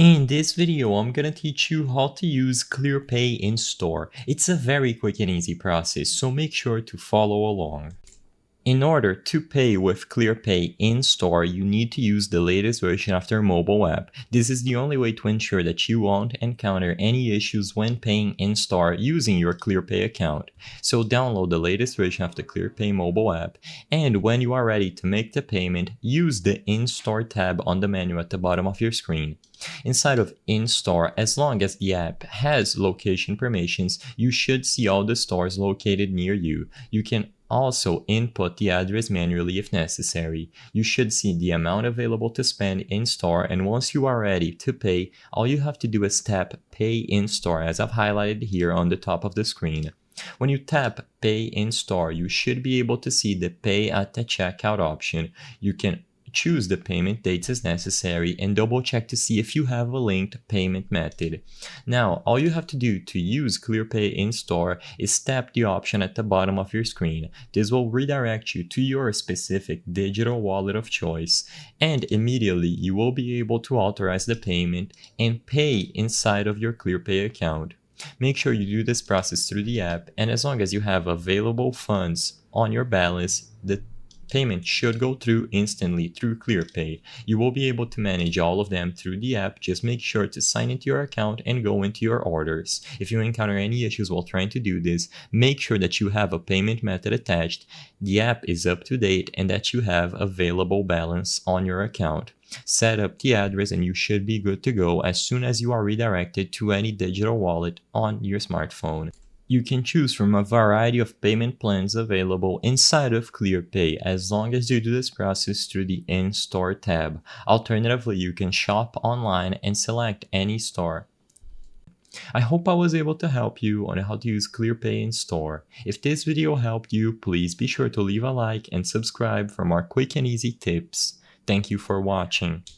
In this video, I'm gonna teach you how to use Clearpay in store. It's a very quick and easy process, so make sure to follow along. In order to pay with Clearpay in store, you need to use the latest version of their mobile app. This is the only way to ensure that you won't encounter any issues when paying in store using your Clearpay account. So download the latest version of the Clearpay mobile app, and when you are ready to make the payment, use the In-Store tab on the menu at the bottom of your screen. Inside of In-Store, as long as the app has location permissions, you should see all the stores located near you. You can also input the address manually if necessary. You should see the amount available to spend in store, and once you are ready to pay, all you have to do is tap Pay in Store as I've highlighted here on the top of the screen. When you tap Pay in Store, you should be able to see the Pay at the Checkout option. You can choose the payment dates as necessary and double check to see if you have a linked payment method. Now, all you have to do to use Clearpay in store is tap the option at the bottom of your screen. This will redirect you to your specific digital wallet of choice, and immediately you will be able to authorize the payment and pay inside of your Clearpay account. Make sure you do this process through the app, and as long as you have available funds on your balance, the payment should go through instantly through Clearpay. You will be able to manage all of them through the app. Just make sure to sign into your account and go into your orders. If you encounter any issues while trying to do this, make sure that you have a payment method attached, the app is up to date, and that you have available balance on your account. Set up the address and you should be good to go as soon as you are redirected to any digital wallet on your smartphone. You can choose from a variety of payment plans available inside of Clearpay as long as you do this process through the In-Store tab. Alternatively, you can shop online and select any store. I hope I was able to help you on how to use Clearpay in store. If this video helped you, please be sure to leave a like and subscribe for more quick and easy tips. Thank you for watching.